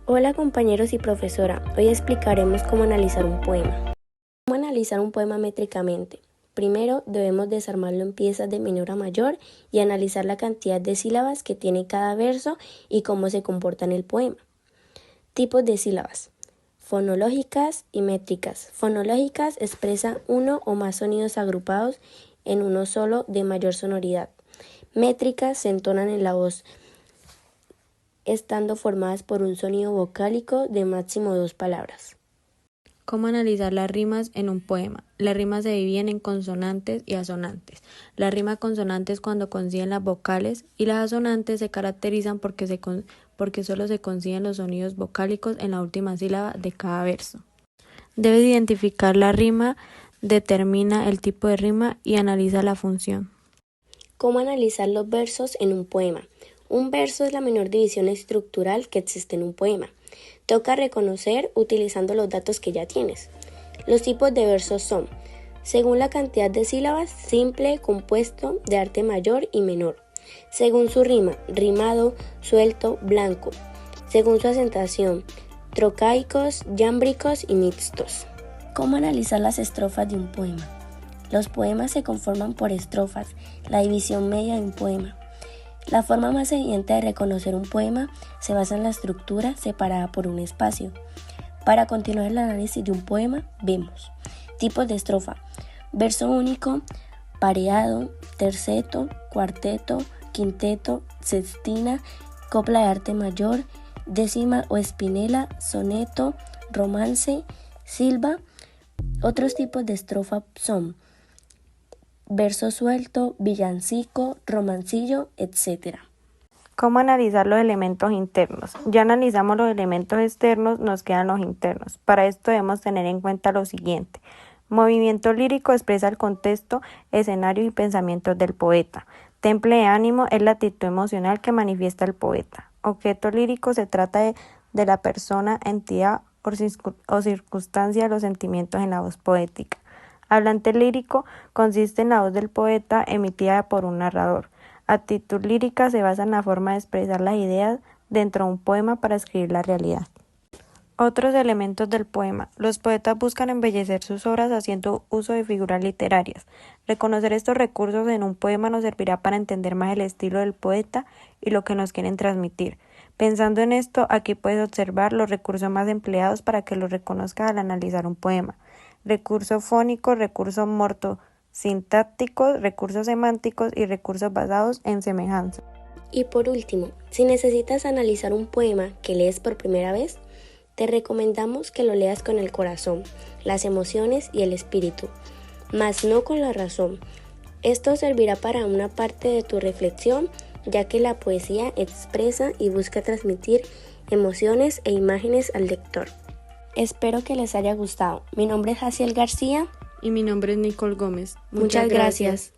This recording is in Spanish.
Hola compañeros y profesora, hoy explicaremos cómo analizar un poema. ¿Cómo analizar un poema métricamente? Primero debemos desarmarlo en piezas de menor a mayor y analizar la cantidad de sílabas que tiene cada verso y cómo se comporta en el poema. Tipos de sílabas: fonológicas y métricas. Fonológicas expresan uno o más sonidos agrupados en uno solo de mayor sonoridad. Métricas se entonan en la voz, estando formadas por un sonido vocálico de máximo 2 palabras. ¿Cómo analizar las rimas en un poema? Las rimas se dividen en consonantes y asonantes. La rima consonante es cuando coinciden las vocales y las asonantes se caracterizan porque solo se coinciden los sonidos vocálicos en la última sílaba de cada verso. Debes identificar la rima, determina el tipo de rima y analiza la función. ¿Cómo analizar los versos en un poema? Un verso es la menor división estructural que existe en un poema. Toca reconocer utilizando los datos que ya tienes. Los tipos de versos son, según la cantidad de sílabas, simple, compuesto, de arte mayor y menor. Según su rima, rimado, suelto, blanco. Según su acentuación, trocaicos, yámbricos y mixtos. ¿Cómo analizar las estrofas de un poema? Los poemas se conforman por estrofas, la división media de un poema. La forma más evidente de reconocer un poema se basa en la estructura separada por un espacio. Para continuar el análisis de un poema, vemos tipos de estrofa: verso único, pareado, terceto, cuarteto, quinteto, sextina, copla de arte mayor, décima o espinela, soneto, romance, silva. Otros tipos de estrofa son verso suelto, villancico, romancillo, etc. ¿Cómo analizar los elementos internos? Ya analizamos los elementos externos, nos quedan los internos. Para esto debemos tener en cuenta lo siguiente. Movimiento lírico expresa el contexto, escenario y pensamientos del poeta. Temple de ánimo es la actitud emocional que manifiesta el poeta. Objeto lírico se trata de la persona, entidad o circunstancia de los sentimientos en la voz poética. Hablante lírico consiste en la voz del poeta emitida por un narrador. Actitud lírica se basa en la forma de expresar las ideas dentro de un poema para escribir la realidad. Otros elementos del poema. Los poetas buscan embellecer sus obras haciendo uso de figuras literarias. Reconocer estos recursos en un poema nos servirá para entender más el estilo del poeta y lo que nos quieren transmitir. Pensando en esto, aquí puedes observar los recursos más empleados para que los reconozcas al analizar un poema. Recursos fónicos, recursos morfosintácticos, recursos semánticos y recursos basados en semejanza. Y por último, si necesitas analizar un poema que lees por primera vez, te recomendamos que lo leas con el corazón, las emociones y el espíritu, mas no con la razón. Esto servirá para una parte de tu reflexión, ya que la poesía expresa y busca transmitir emociones e imágenes al lector. Espero que les haya gustado. Mi nombre es Jaciel García. Y mi nombre es Nicole Gómez. Muchas gracias.